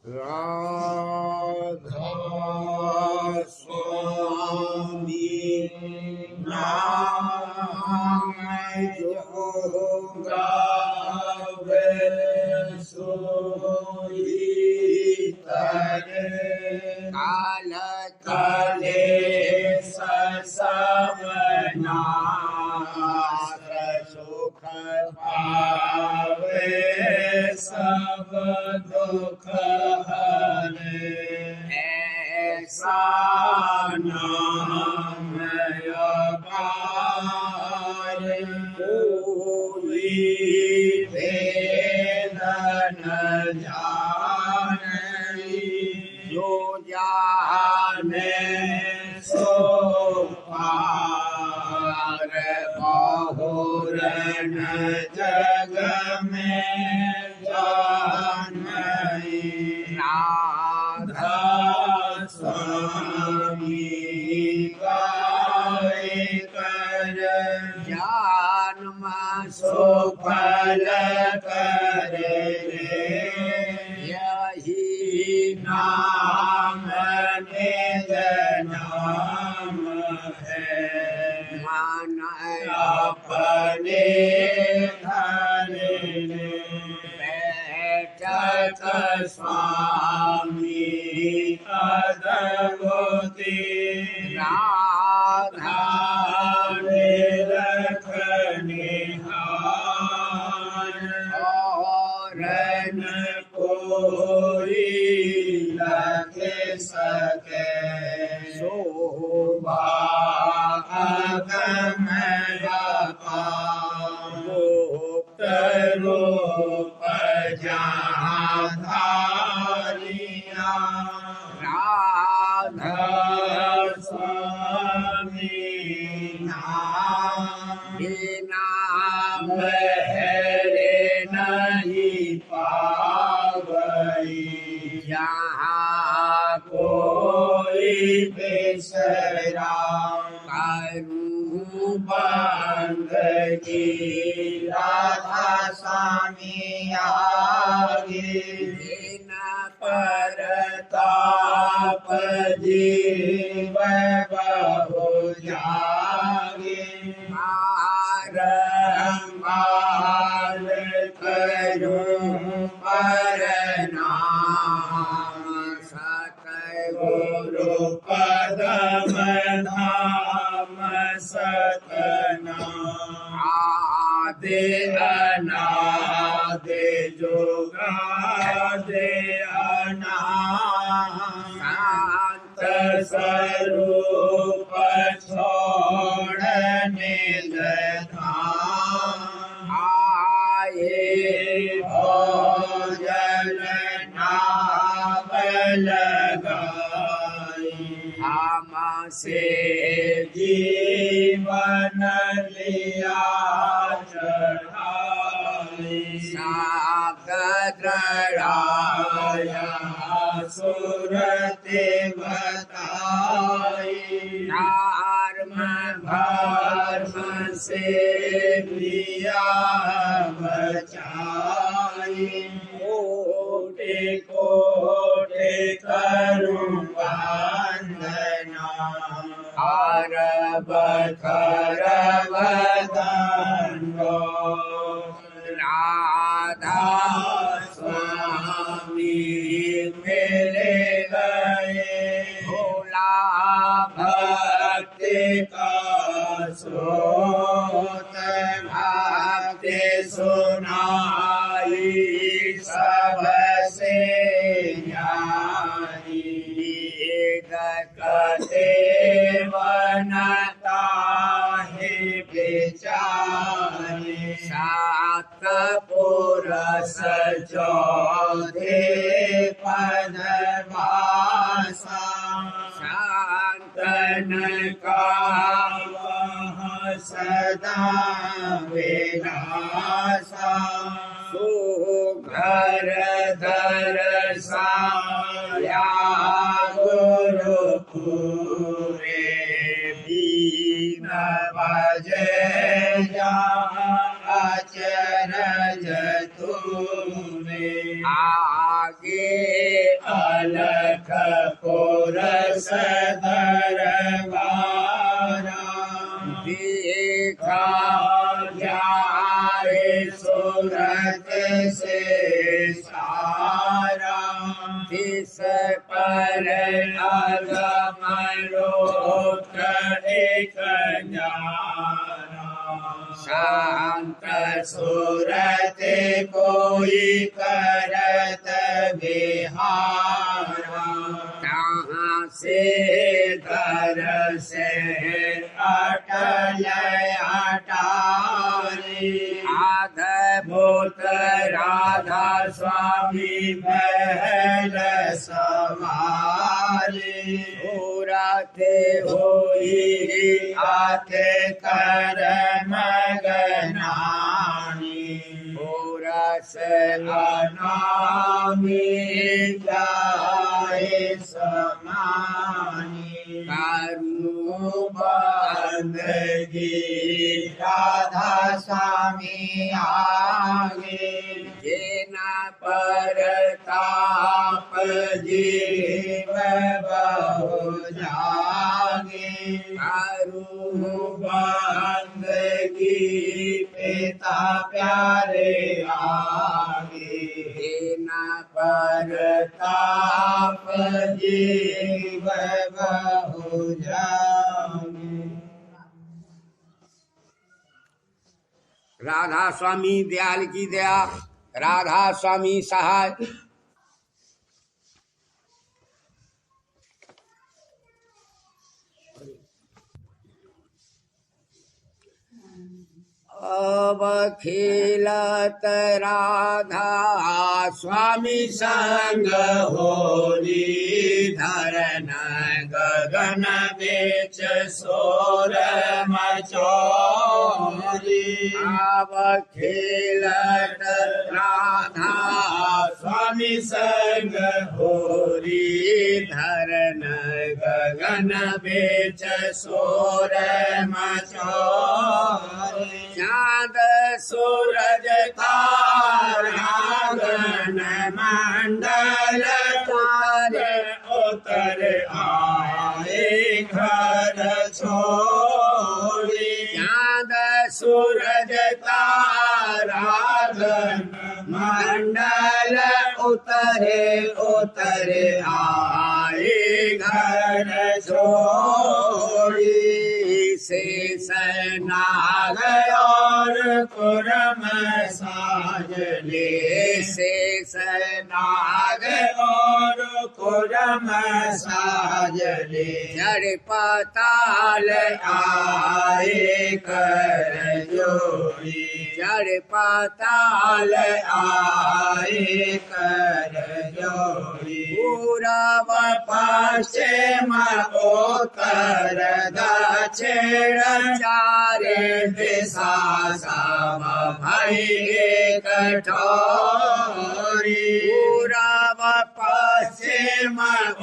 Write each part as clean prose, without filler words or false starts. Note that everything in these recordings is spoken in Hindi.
राधा स्वामी नाम जो गावे सोई तरे काल काले सवनाश सुख पावे सब दुख हरे ऐसा नाम अपार कोई वेद न जाने जो जाने सो पार बहुरन जग में जाने राधा स्वामी गाए कर जन्म सुफल करे यही नाम निज नाम है मन अपने धरे बैठक स्वामी अद्भुति राधा रखनिहार और न कोई लग सके शोभा अगम गुप्त रूप जहाँ धारिया राधा स्वामी नाम हेरे नहीं पावई जहाँ कोई बेसरा करूं बंदगी राधा स्वामी आगे न परताप जीव बहु जागे बारंबार करूं परनाम सतगुरु पदम धाम सतनाम आदि अनादि जुगादि अनाथ स्वरूप छोड़ निज धाम आए भोजन नाम लगाई हमसे जीवन लिया चढ़ाई सागराया सुरते बताई धर्म धर्म से लिया बचाई कोटि कोटि करूं वंदना अरब करब दंडो राधा स्वामी मिले गए भोला भक्ति का स्रोत भक्ति सुनाई सबसे न्यारी गते वनता है बेचारी सात पुरस चौधे पदवासा शांतन का वह सदा विलासा सुघर दर्शाया गुरुपुरे बीन बजे अचरज तूने आगे अलख पुरस दरबारा देखा जाए सूरत से सारा जिस पर अगमलोक एक न्यारा शांत सूरत कोई करत विहारा कहाँ से घर से अटल अटारी अद्भुत राधा स्वामी महल सवारी पूराते होई आते कर मगनानी पूरस अनामी जाए समानी करू बंदगी राधा स्वामी आगे जेना परताप जीव बहु जागे करू बंदगी पिता प्यारे आगे जेना परताप जीव बहु जागे। राधा स्वामी दयाल की दया, राधा स्वामी सहाय। अब खिलत राधा स्वामी संग होरी धरन गगन बेच सोर मचोरी अब खिलत राधा स्वामी संग होरी धरन गगन बेच सोर मचोरी चाँद सूरज तारा गण मंडल तारे उतर आए घर छोड़ी चाँद सूरज तारा गण मंडल उतरे उतरे आए घर छोड़ी शेष नाग और कुरम साजले शेष नाग और कुरम साजले जड़ पाताल आए कर जोड़ी जड़ पाताल आए कर जोड़ी पूरब पश्चिम उत्तर दक्षिण चारे दिशा सब भई कठोरी पूरब पश्चिम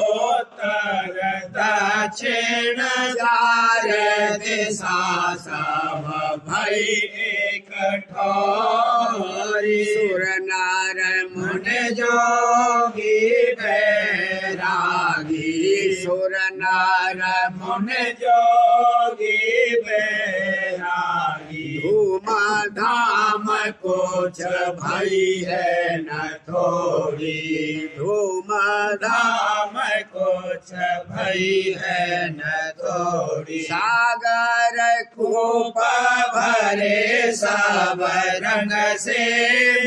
उत्तर दक्षिण चारे दिशा सब भई कठोरी सुर नर मुनि जोगी बैरागी सुर नर मुनि जोगी बैरागी धूम धाम कुछ भई है न थोड़ी धूम धाम कुछ भई है न थोड़ी सागर खूब भरे सब रंग से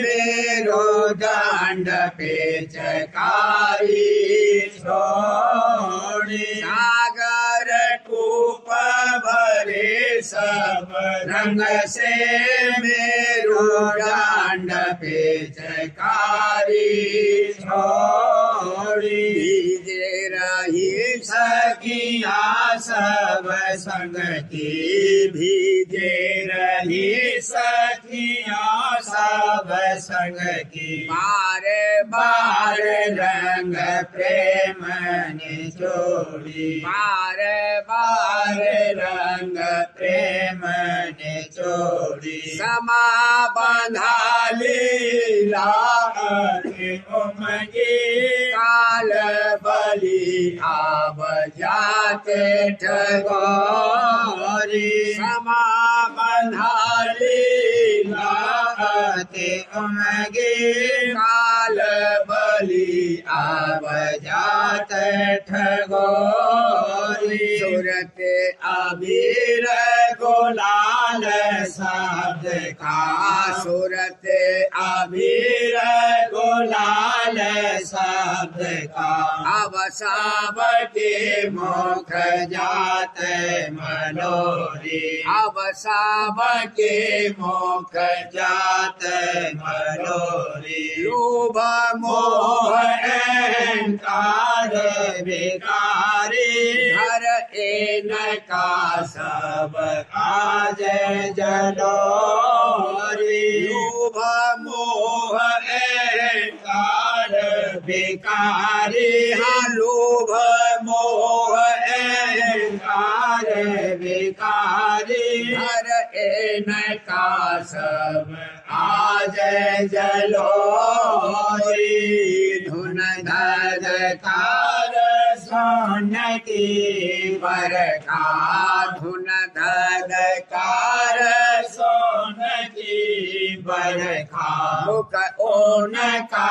मेरो दंड पे चकारी छोड़ी सागर खूब भरे सब रंग से मेरो दंड पे चकारी छोड़ी जे रही सखिया सब संग की भीजे रही सखिया सब संग की बार बार रंग प्रेम निचोड़ी बार बार रंग प्रेम निचोड़ी समा बंधा लीला उमगी काल बलि आब जाते ठगोरी समा बंधाली लाते उमगे काल बलि आब जाते ठगोरी सूरते अबीर गुलाल शब्द का सूरते अबीर गुलाल शब्द का अब सबके मुख जात मलोरी अब सबके मुख जात मलोरी लोभ मोह अहंकार विकारी हर एन का सब आज जलोरी लोभ मोह अहंकार विकारी लोभ मोह अहंकार विकारी हर एन का सब आज जलोरी धुन धधकार सोन की बरखा धुन धधकार सोन की बरखा मुख ओन का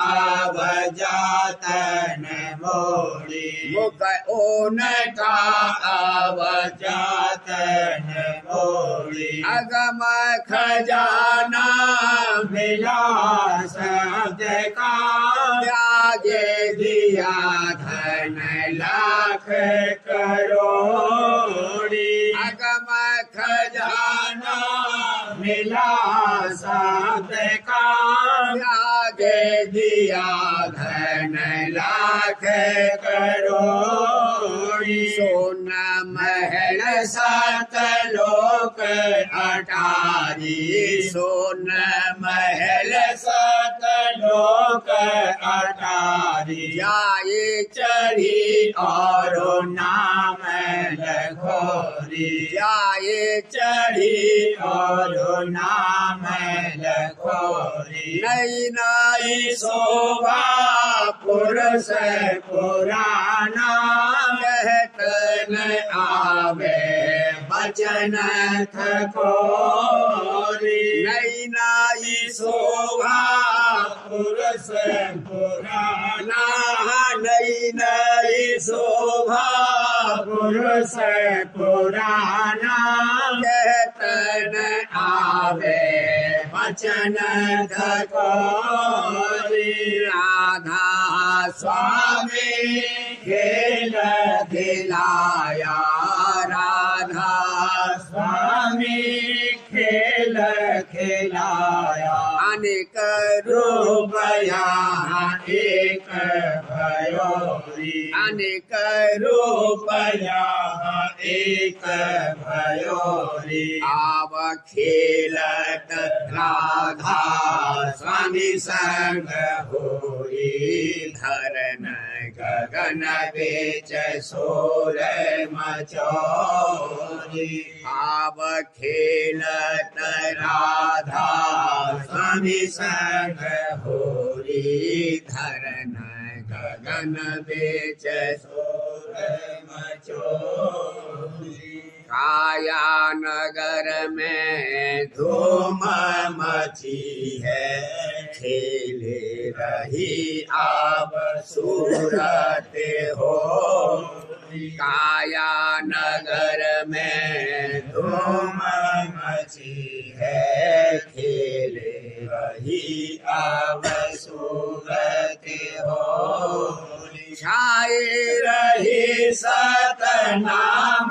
अब जातन मोड़ी मुख ओन का अब जातन मोड़ी अगम खजाना मिला शब्द का त्यागे दिया धन लाख करोड़ी अगम खजाना मिला शब्द का त्यागे दिया धन लाख करोड़ी सोन महल सात लोक अटारी सोन महल सात लोक अटारी जाए चढ़ी और नाम लखोरी जाए चढ़ी और नाम लखोरी नई नई शोभा पुरुष पुराना कहत न आवे बचन ठकोरी नई नई शोभा पुरुष पुराना नई नई शोभा पुरुष पुराना कहत न आवे बचन ठकोरी राधा स्वामी खेल खिलाया राधा स्वामी खेल खिलाया अनेक रूप यहाँ एक भयोरी अनेक रूप यहाँ एक भयोरी आव खेलत राधा स्वामी संग होरी धरन गगन बेच सोर मचोरी आव खेलत राधा स्वामी संग होरी धरन गगन बेच सोर मचोरी काया नगर में धूम मची है खेले रही आप सूरत हो काया नगर में धूम मची है खेले रही आप सूरत हो छाए रही सतनाम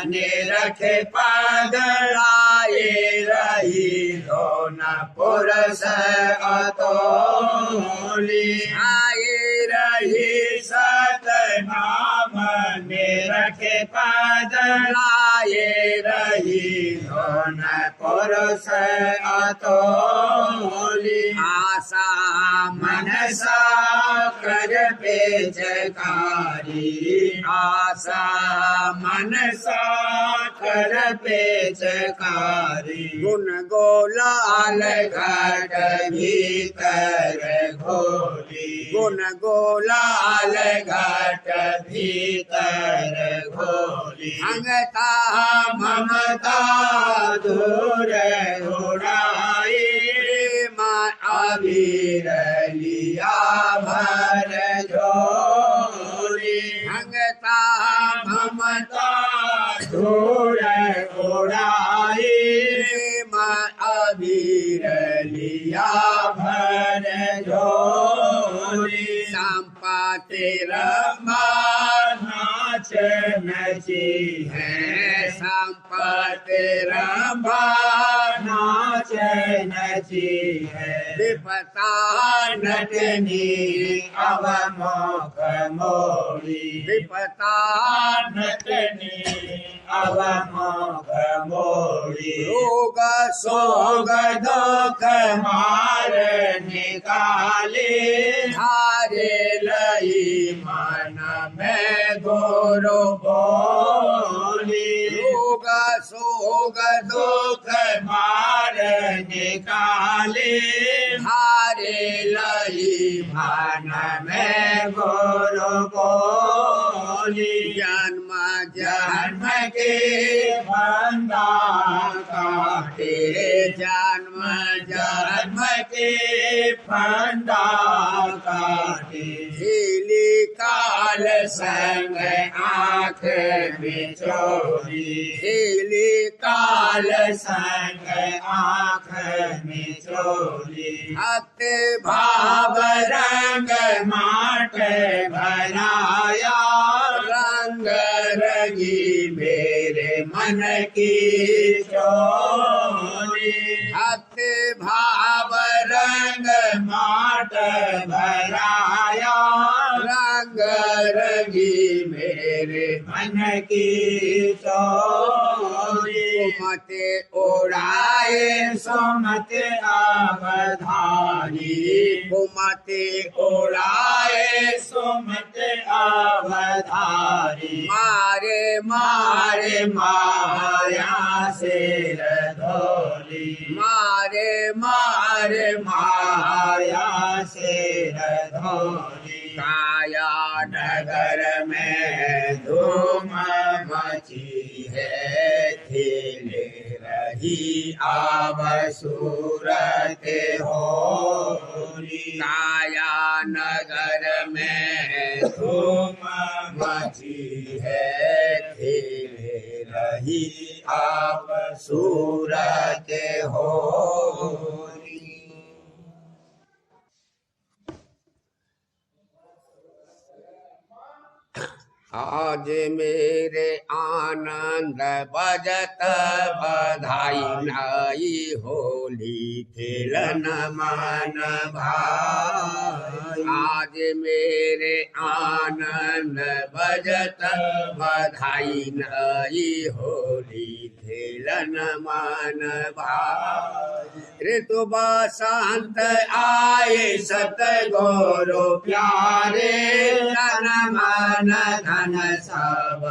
ने रखे पगड़ाए रही दोन पुरुष अतोली छाए रही सतनाम ने रखे पगड़ाए रही दोन पुरुष अतोली आशा मनसा कर पेचकारी आशा मनसा कर पेचकारी गुण गोलाल घट भीतर घोली गुण गोलाल घट भीतर घोली अंगता ममता दूर उड़ाई अबीर लिया भर झोली अंगता ममता दूर उड़ाई अबीर लिया भर झोली संपा तेरा नाच नची है संपा तेरा नाच नची है विपता नटनी अब मोख मोड़ी विपता नटनी अब मोख मोड़ी रोग सोग दुख मार निकाले हारे लई मन में गोरो बोली रोग सोग दुख मार निकाले हारे लई मन में गोरो बोली जन्म जन्म के बंदा काटे जन्म जन्म के फंदा काटे झीली काल संग आँख में चोरी झीली काल संग आँख में चोरी भक्त भाव रंग माट भराया रंग रंगी मेरे मन की चोरी भक्त भाव रंग माट भराया रंग रंगी मेरे मन की चोरी सुमते उड़ाए सुमते अवधानी सुमते उड़ाए सुमते अवधारी मारे मारे माया से धोली मारे मारे माया से धोली काया नगर में धूम मची है खेले रही आव सूरत होली काया नगर में धूम मची है खेले रही आव सूरत होली आज मेरे आनंद बजत बधाई नाई होली खेलन मन भाई आज मेरे आनंद बजत बधाई नाई होली खेलन मन भाई ऋतु बसंत आए सतगुरु प्यारे तन मन धन सब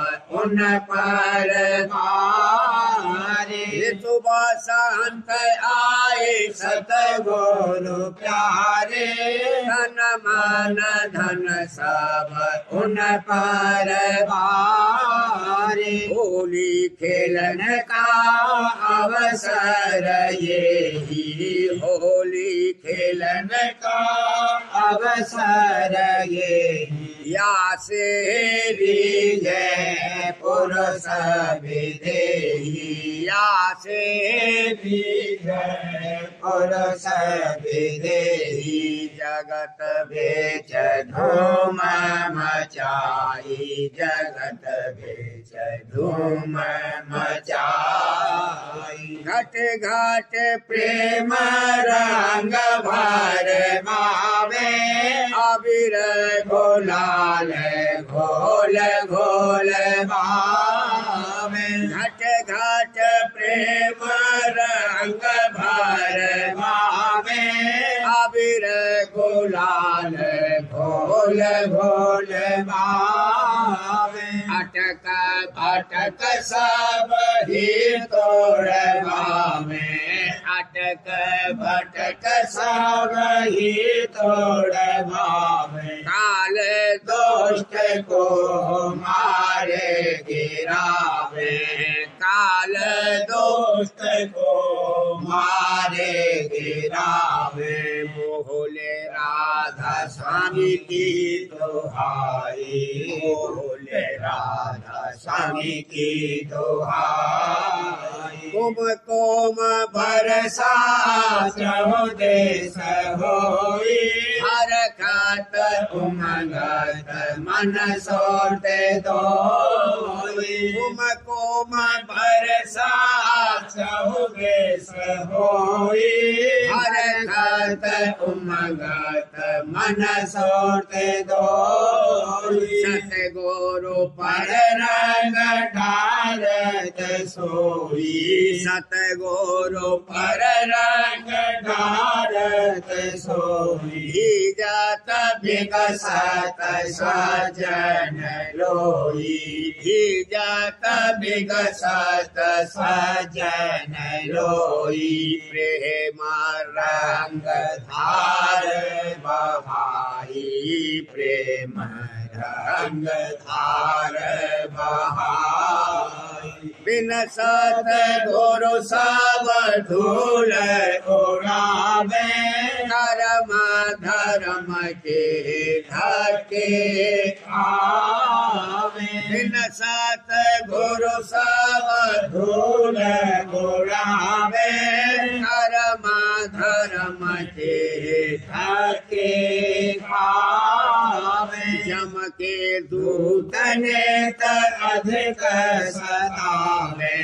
उन पर मारे ऋतु बसंत आए सतगुरु प्यारे तन मन धन सब उन पर मारे होली खेलन का अवसर ये ही होली खेलन का अवसर ये या से जय पुरुष विदेही या से जय पुरुष विदेही जगत बेच धूम मचाई जगत बेच धूम मचाई घट घट प्रेम रंग भर मावे अबीर गुलाल घोल घोल मावे घट घट प्रेम रंग भर मावे अबीर गुलाल घोल घोल घोल मावे अटक भटक सब ही तोड़ मावे अटक भटक सब ही तोड़ मावे काल दोष्ट को मारे गिरावे काल दोस्त को मारे गिरावे बोले राधा स्वामी की दुहाई बोले राधा स्वामी की दुहाई कुम कोम बरसा चहु देश होई हर खात उमंगत मन सोते दोई कुम कोम बरसा चहु देश होई हर खात उमंगत मन सोते दोई सतगुरु पर रंग ढालत सोई सतगुरु पर रंग ढालत सोई जात विकसत सजन लोई जात विकसत सजन लोई प्रेम रंग धार बहाई प्रेम रंग धार बहाई बिन सतगुरु सब धूल उड़ावे कर्म धर्म के ढके आवे बिन सतगुरु सब धूल उड़ावे कर्म धर्म के ढके आवे जम के दूत नेत अधिक सतावे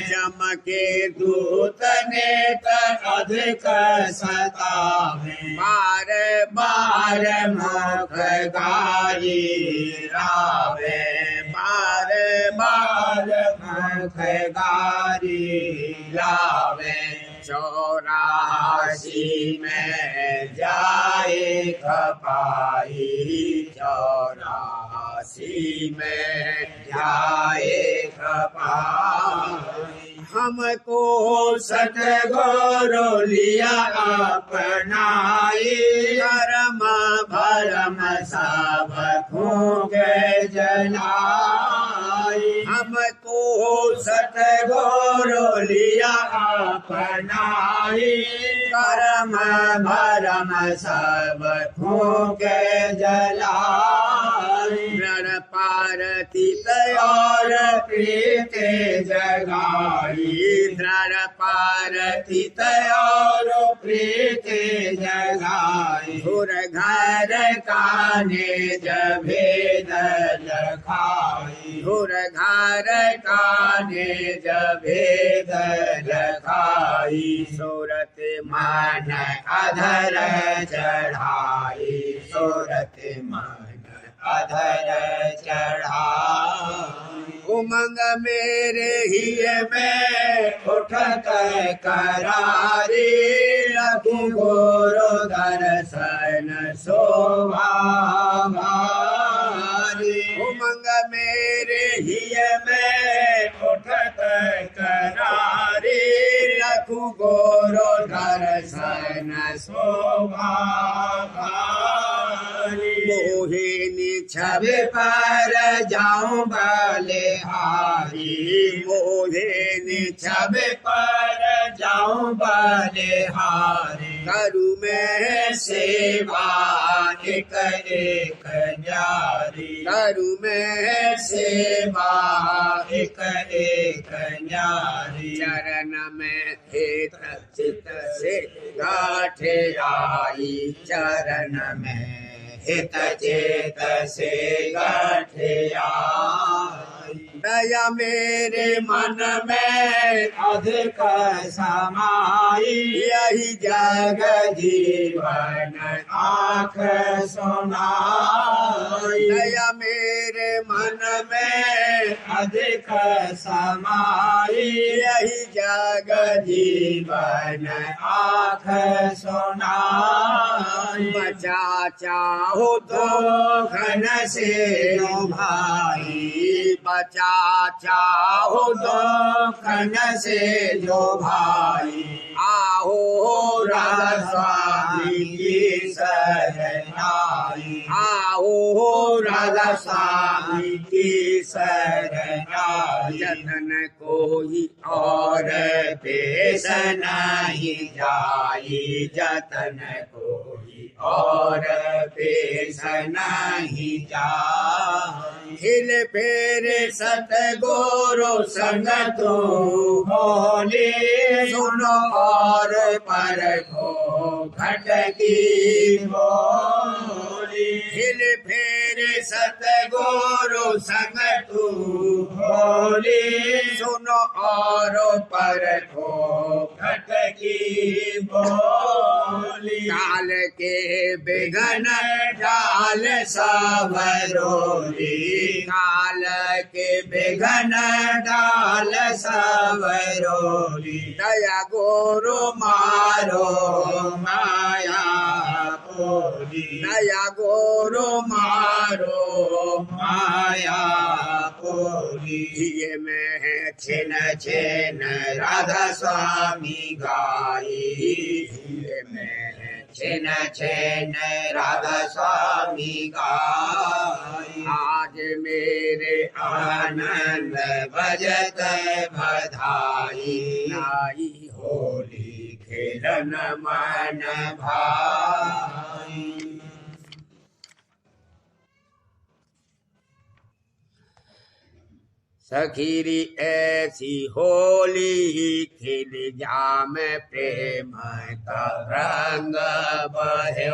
जम के दूत नेत अधिक सतावे बार बार मुख गारी रावे बार बार मुख गारी लावे 84 में जाए खपाई 84 में जाए खपाई हमको सतगुरु लिया अपनाई कर्म भरम सब फूंक जलाई हमको सतगुरु लिया अपनाई कर्म भरम सब फूंक जलाई रण पारतीत और प्रीत जगाई दृढ़ पारतीत और प्रीत जगाई घुर घर काने जभेद लखाई घुर घर काने जभेद लखाई सूरत मान अधर चढ़ाई सूरत मान अधर चढ़ाई उमंग मेरे ही में उठत करारी लखु गुरु दर्शन शोभा उमंग मेरे ही में उठत करारी लखु गुरु दर्शन शोभा मोहिनी छवि पर जाऊं बलिहारी मोहिनी छवि पर जाऊं बलिहारी करु में सेवा एक एक न्यारी करु में सेवा एक एक न्यारी चरण में हित चित से गाठे आई चरण में हित चेत से गाठे आई दया मेरे मन में अधिक समाई यही जग जीवन आँख सुनाई दया मेरे मन में अधिक समाई, यही जग जीवन आँख सुनाई। बचा चाहो तो घन से भाई, बचा चाहो तो घन से जो भाई, आहो राधा स्वामी की शरण आई, आहो राधा स्वामी की शरण आई। जतन कोई और पेश नहीं जाई, जतन कोई और पेश नहीं जाई। हिल फेर सतगुरु संग तू होली, सुनो और परखो घट की बोली। हिल फेर सतगुरु संग तू होली, सुनो और परखो घट की बोली। काल के विघ्न डाल सबरोली, काल के विघ्न डाल सबरोली। दया गुरु मारो माया बोली, दया गुरु मारो माया बोली। ये में छिन छिन राधा स्वामी गाई, ये में छिन छिन राधा स्वामी गाई। आज मेरे आनंद बजत बधाई, नाई होली खेलन मन भाई। सखीरी ऐसी होली खिल जाम प्रेम का रंग बहे।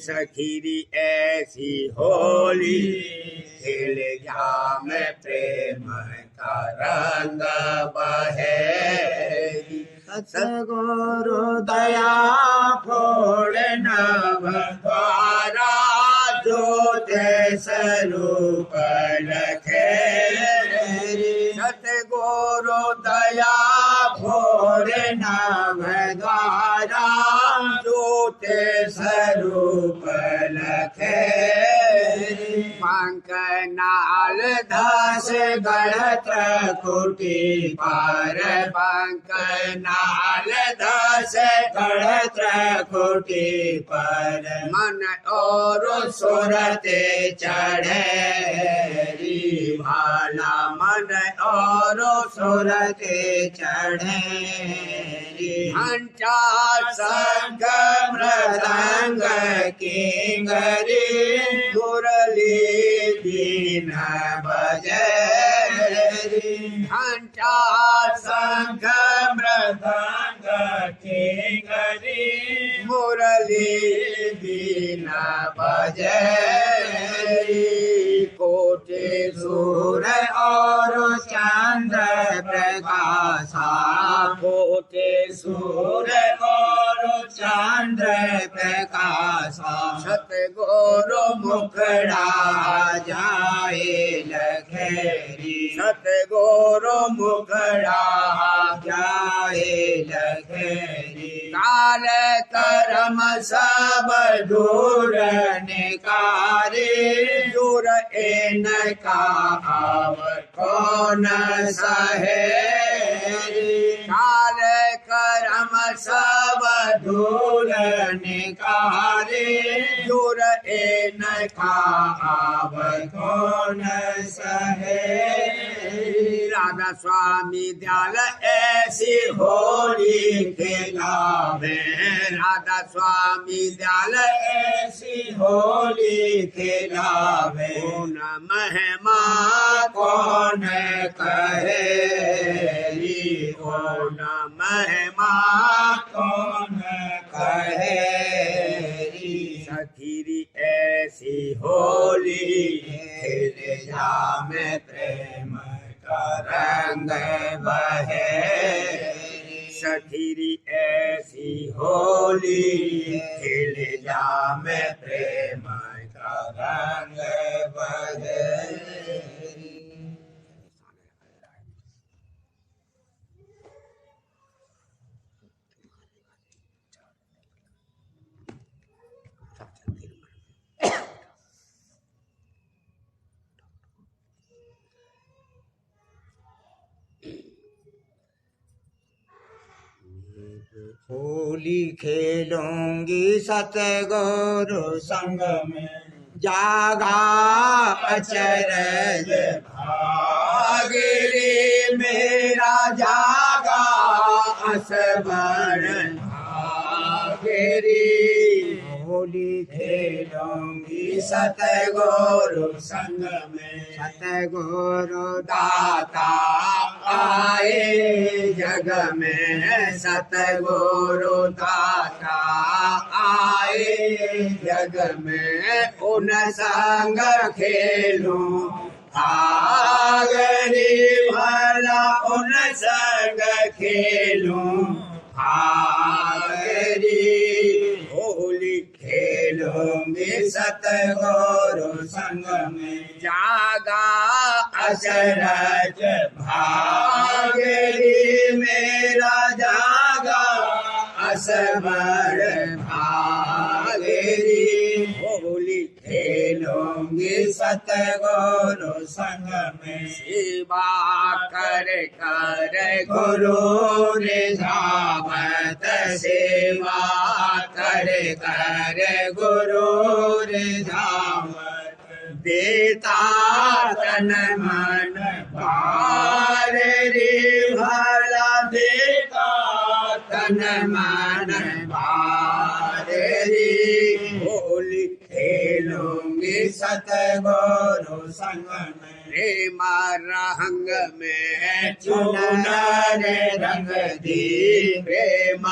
सखीरी ऐसी होली खिल जाम प्रेम का रंग बहे। सतगुरु दया फोड़ नव द्वारा, ज्योत स्वरूप लखे। सतगुरु दया फोड़ नव द्वारा, ज्योत स्वरूप लखे। पंख नाल दास गणत कोटि पार, पंख नाल दास गणत कोटि पर। मन और सुरते चढ़े भाला, मन और सुरते चढ़े। घंटा संग मृदंग किंगरी, मुरली दीन बजे। घंटा संग मृदंग किंगरी, मुरली दीन बजे। कोटि सूर और चंद्र प्रकाशा, कोटि सूर और चंद्र प्रकाशा। सतगुरु मुखड़ा जाए लखेरी, सतगुरु मुखड़ा जाए लखेरी। काल कर्म सब दूर निकारे, दूर इन का अब कौन सहे। काल कर्म सब दूर निकारे, दूर इन का अब कौन सहे। राधा स्वामी दयाल ऐसी होली खिलावे, राधा स्वामी दयाल ऐसी होली खिलावे। कौन महिमा कौन कहे, कौन महिमा कौन कहे। सखीरी ऐसी होली खेल जामे प्रेम का रंग बहे। सखीरी ऐसी होली खेल जामे प्रेम का रंग बहे। होली खेलूंगी सतगुरु संग में जागा अचरज भागिरी मेरा जागा असबर भागिरी होली खेलूंगी सतगुरु संग में सतगुरु दाता आए जग में सतगुरु दाता आए जग में उन संग खेलूं भागरी भला उन संग खेलूं भागरी होली खेलूंगी सतगुरु संग में जागा अचरज भागरी मेरा जागा असबर भागरी होली खेलूंगी सतगुरु संग में सेवा कर कर गुरु रिझावत सेवा कर कर गुरु रिझावत देता तन मन पार रे भला देता तन मन पार रे होली खेलूंगी सतगुरु संग में प्रेम रंग में चुनर रंग दी प्रेम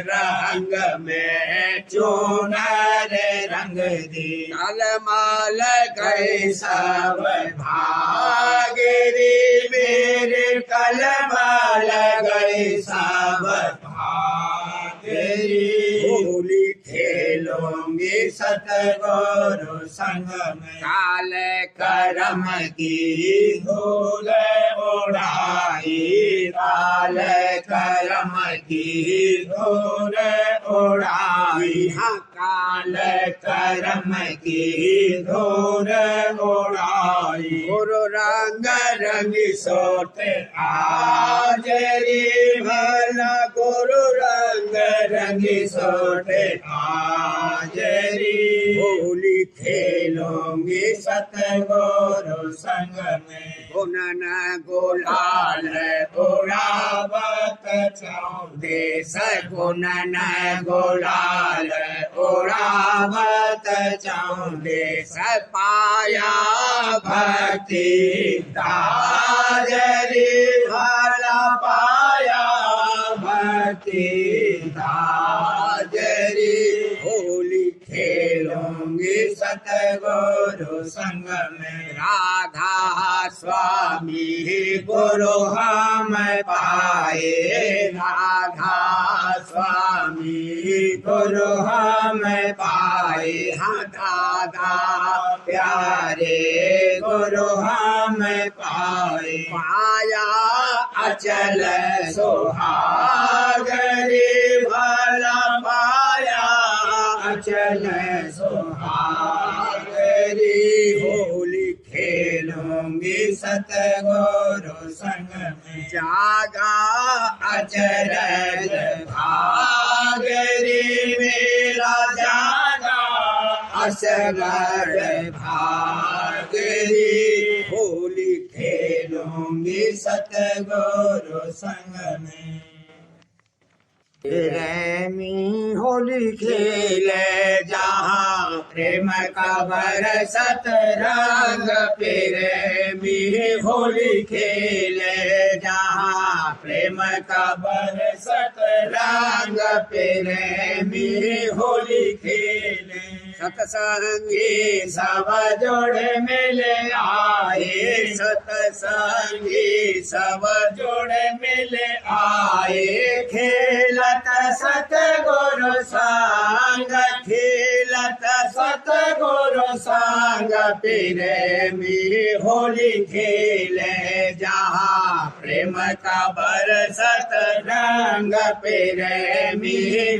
रंग में चुनर रंग दी कलमल गए सब भागरी मेरे कलमल गए सब भागरी होली खेलूंगी सतगुरु संग में काल करम की धूल उड़ाई काल करम की धूल उड़ाई हाँ काल करम की धूल उड़ाई गुरु रंग रंग सोते आज रे भला गुरु रंग रंग सोते आज रे होली खेलूंगी सतगुरु संग में गुनन गुलाल उड़ावत चौदेश गुनन गुलाल उड़ावत चौदेश पाया भक्ति दाजरी भला पाया भक्ति दाजरी होली खेलूंगी सतगुरु संग में राधा स्वामी गुरु हम पाए राधा स्वामी गुरु हम पाए हाँ दादा प्यारे गुरु हम पाए पाया अचल सुहागरी भला पाया अचल सुहागरी होली खेलूंगी सतगुरु संग में जागा अचरज भागरी मेरा जागा असगर भागरी होली खेलूंगी सतगुरु संग में प्रेमी होली खेले जहाँ प्रेम का बरसत रंग प्रेमी होली खेले जहाँ प्रेम का बरसत रंग प्रेमी होली खेले सतसंगी सब जोड़े मिले आए सतसंगी सब जोड़े मिले आए खेलत सतगुरु संग खेलत सतगुरु संग प्रेमी होली खेले जहाँ प्रेम का बरसत रंग प्रेमी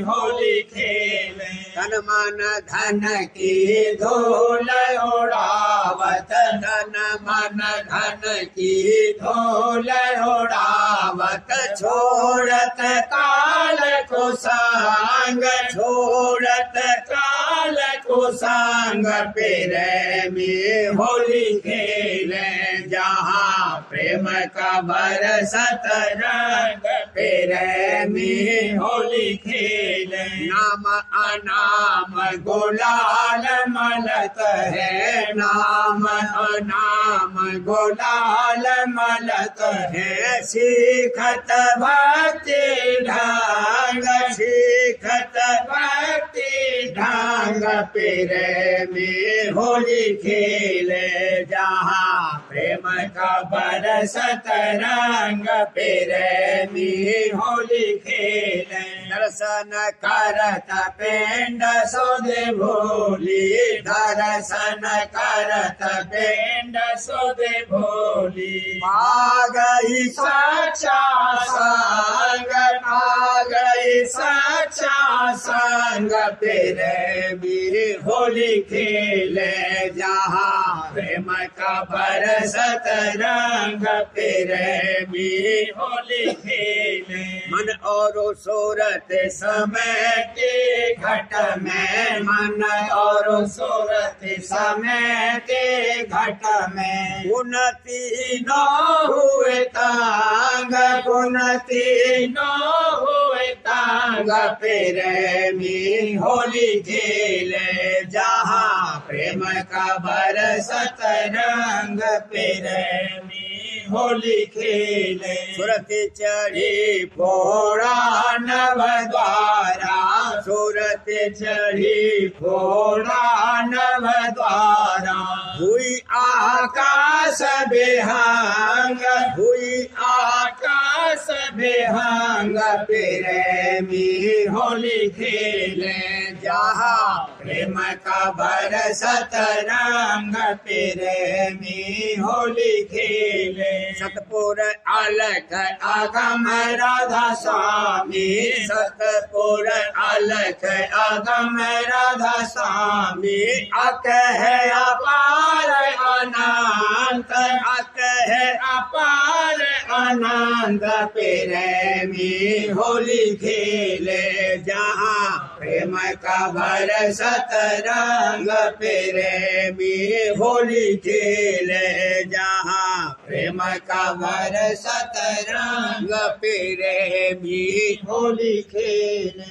होली खेले तन मन धन की धूल उड़ाव गावत तन मन धन की ढोल उड़ावत छोड़त काल को सांग छोड़त काल को सांग प्रेमी होली खेले जहाँ प्रेम का बरसत रंग प्रेमी होली खेले नाम अनाम गुलाल मलत है नाम अनाम गुलाल मलत है सीखत भक्ति ढंग सीखत भक्ति ढंग प्रेमी होली खेले जहाँ प्रेम का बरसत रंग प्रेमी होली खेले दर्शन करत पिंड सुधि भोली दर्शन करत पिंड सुधि भोली आ गई सच्चा संग आ गई सच्चा संग प्रेमी होली खेले जहाँ प्रेम का बरसत रंग प्रेमी होली खेले मन और सूरत समय के घट में मन और सूरत समय के घट में गुण तीनों हुए तांग गुण तीनों हुए तांग प्रेमी होली खेले जहाँ प्रेम का बरसत रंग प्रेमी होली खेले सुरति चढ़ी फोड़ा नव द्वारा सुरति चढ़ी फोड़ा नव द्वारा हुई आकाश बेहंग हुई आकाश बेहंग प्रेमी होली खेले जहाँ प्रेम का बरसत रंग प्रेमी होली खेले सतपुर अलख अगम राधा स्वामी सतपुर अलख अगम राधा स्वामी अक है अपार अनंत अक है अपार अनंत प्रेमी होली खेले जहाँ प्रेम का बरसत रंग प्रेमी होली खेले जहाँ प्रेम का बरसत रंग प्रेमी होली खेले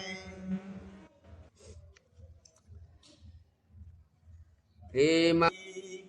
प्रेम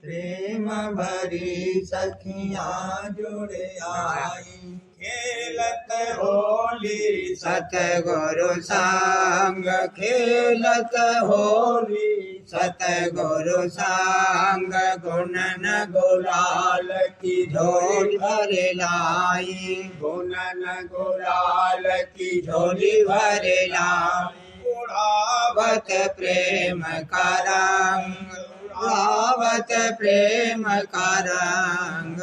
प्रेम भरी सखियाँ जुड़े आई खेलत होली सतगुरु संग खेलत होली सतगुरु संग गुणन गुलाल की झोली भर लाई गुणन गुलाल की झोली भर लाई उड़ावत प्रेम का रंग उड़ावत प्रेम का रंग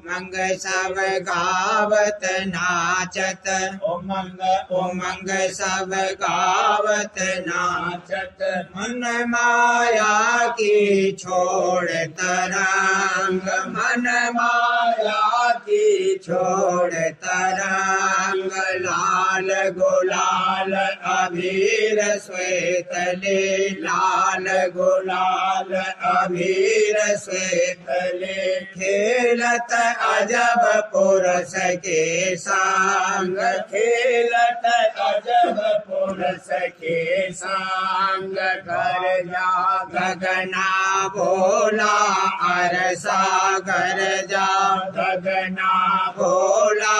उमंग सब गावत नाचत उमंग सब गावत नाचत मन माया की छोड़ तरंग मन माया की छोड़ तरंग लाल गुलाल अबीर श्वेत ले लाल गुलाल अबीर श्वेत ले खेलत अजब पुरुष के संग खेलत अजब पुरुष के संग कर जा गगना भोला अरसा कर जा गगना भोला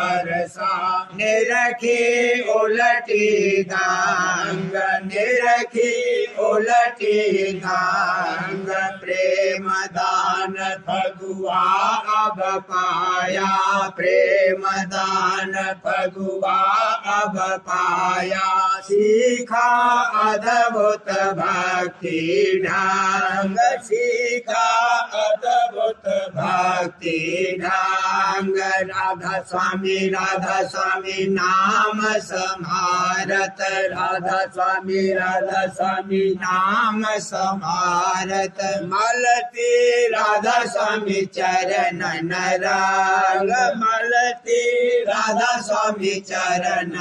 अरसा निरखी उलटी दांग निरखी उलटी दांग प्रेम दान भगवा अब पाया प्रेम दान भगवा अब पाया सीखा अद्भुत भक्ति ढंग सीखा अद्भुत भक्ति भक्ति ढंग राधा स्वामी नाम समारत राधा स्वामी नाम समारत मलती राधा स्वामी चरण रंग मलती राधा स्वामी चरण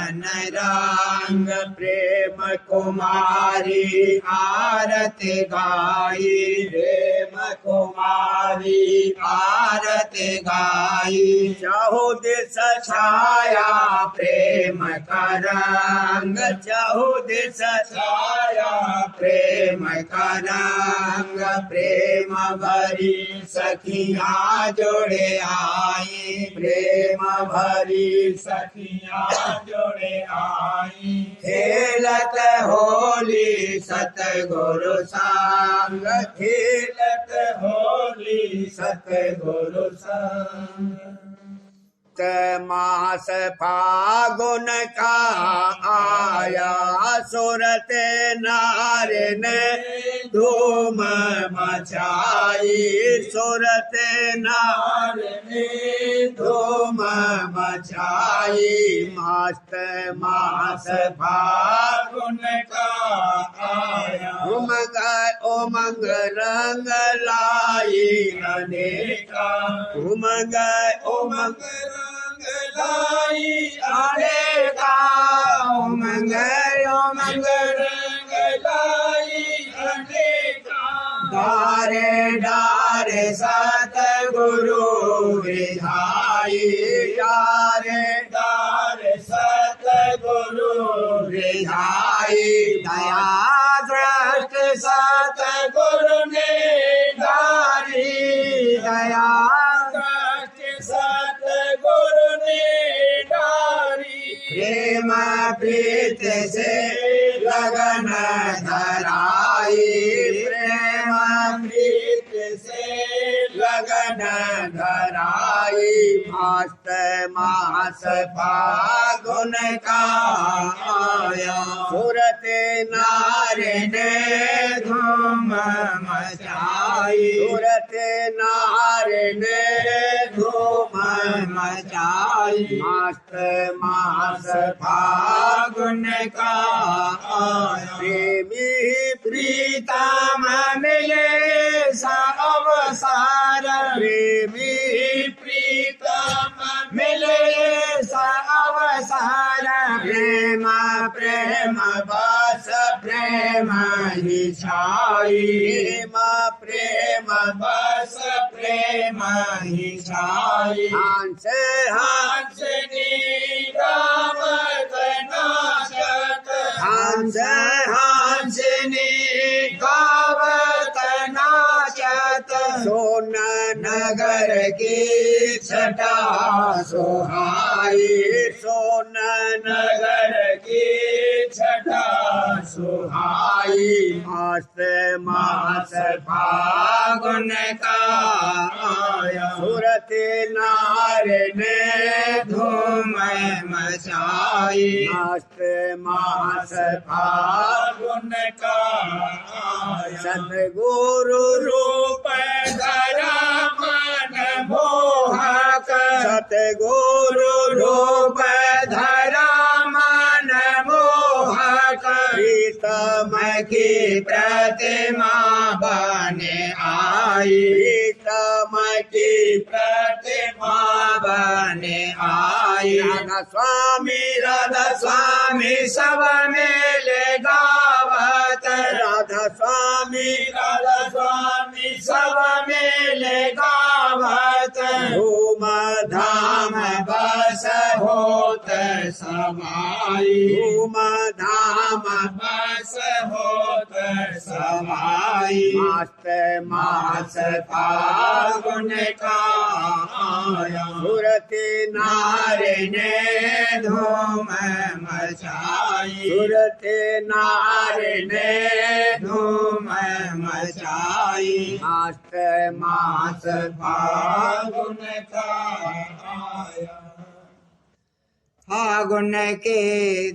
रंग प्रेम कुमारी आरती गाई प्रेम कुमारी आरती गाई चहु दिस छाया प्रेम का रंग चहु दिस छाया प्रेम का रंग प्रेम भरी सखियाँ जोड़े आई प्रेम भरी सखियाँ जोड़े आई खेलत होली सतगुरु संग खेलत होली सतगुरु संग मास फागुन का आया सुरत नारे ने धूम मचाई सुरत नारे ने धूम मचाई मस्त मास फागुन का आया उमंग रंग लाई अनेका उमंग लाई अनेका उमंग रंग लाई अनेका डारे डारे सतगुरु रिझाई डारे डारे सतगुरु रिझाई दया दृष्टि सतगुरु ने डारी दया सतगुरु ने डारी प्रेम प्रीत से लगन धराई प्रेम प्रीत से लगन धराई मस्त मास फागुन का आया सुरत नारे ने धूम मचाई सुरत नारे ने धूम मचाई मस्त मास फागुन का आया प्रेमी प्रीतम मिले अवसार प्रेमी प्रीतम मिले अवसार प्रेम प्रेम बस प्रेम ही छाई प्रेम बस प्रेम ही छाई हंस हंसनी गावत नाचत हंस हंसनी गावत नाचत सोन नगर की छटा सुहाई सोन नगर की छटा सुहाई मस्त मास फागुन का आया सुरत नारे ने धूम मचाई मस्त मास फागुन का आया सतगुरु रूप धरा मन मोहक सतगुरु रूप धरा मन मोहक प्रीतम की प्रतिमा बने आई प्रीतम की प्रतिमा बने आई राधा स्वामी सब मेले गावत राधा स्वामी सब मेले गावत धूम धाम बस होत समाई धूम धाम बस होत समाई मस्त मास फागुन का आया सुरत नारे ने धूम मचाई सुरत नारे ने धूम मचाई मस्त मास फागुन का आया फागुन के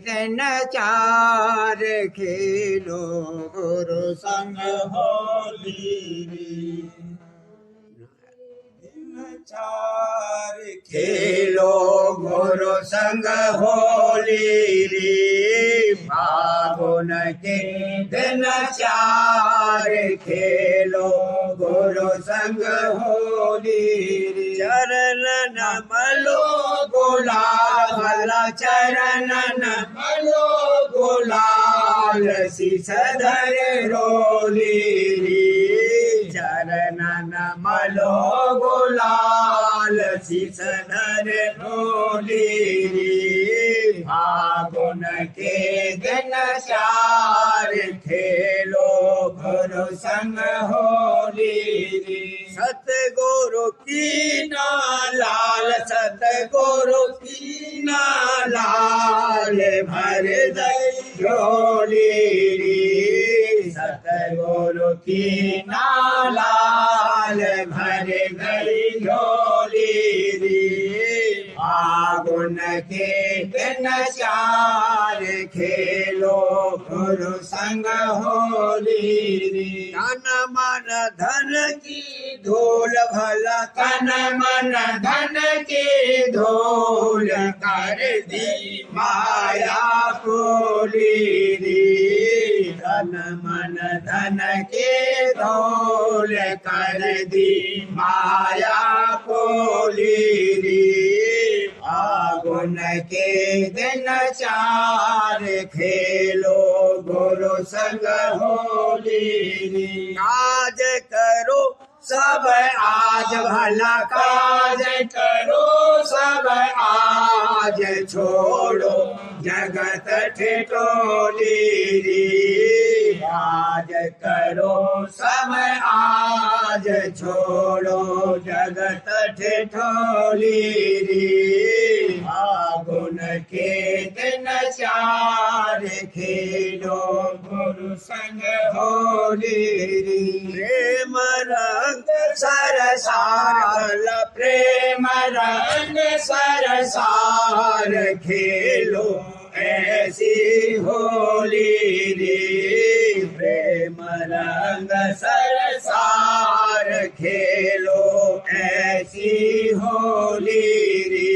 दिन चार खेलो गुरु संग होली दिन खेलो गुरु संग होली रे फागुन के दिन चार खेलो गुरु संग होली रे चरण नमलो गुलाल चरण नमलो गुलाल शीश धरे रोली रे चरण नमलो गुलाल शीश धरे रोली रे फागुन के दिन चार खेलो गुरु संग होली रे सतगुरु की ना लाल सतगुरु की ना लाल भर दई झोली रे सतगुरु की ना लाल भर गई झोली रे फागुन के दिन चार खेलो गुरु संग होली रे तन मन धन की धूल भला तन मन धन की धूल कर दी माया कोली रे तन मन धन के धूल कर दी माया कोली रे फागुन के दिन चार खेलो गुरु संग होली रे काज करो सब आज भला काज करो सब आज छोड़ो जगत ठिठोली रे आज करो सब आज छोड़ो जगत ठिठोली रे फागुन के दिन चार खेलो गुरु संग होली रे प्रेम रंग सरसार प्रेम रंग सरसार खेलो ऐसी होली रे प्रेम रंग सरसार खेलो ऐसी होली रे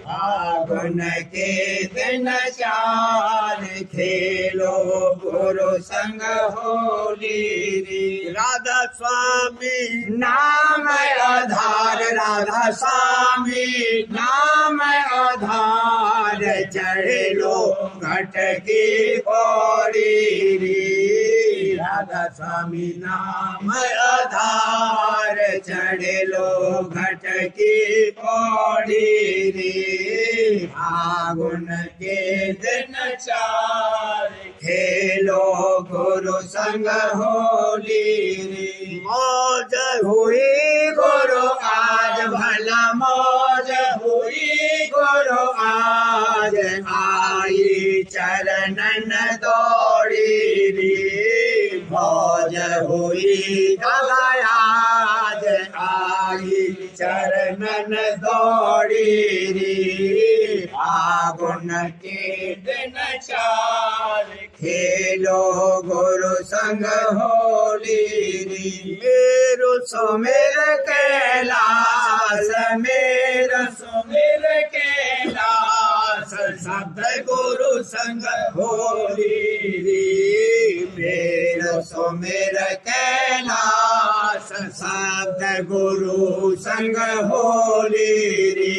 फागुन के दिन चार खेलो गुरु संग होली रे राधा स्वामी नाम आधार राधा स्वामी नाम आधार चढ़ लो घट की पौड़ी रे राधा स्वामी नाम आधार चढ़ लो घट की पौड़ी रे फागुन के दिन चार खेलो गुरु संग होली रे मौज हुई गुरु आज भला मौज हुई गुरु आज आई चरणन दौड़ी रे मौज हुई आज आई चरणन दौड़ी रे फागुन के दिन चार खेलो गुरु संग होली रे मेरो सुमेर कैलाश मेरो सुमेर कैलाश शब्द गुरु संग होली रे मेरो सुमेर कैलाश शब्द गुरु संग होली रे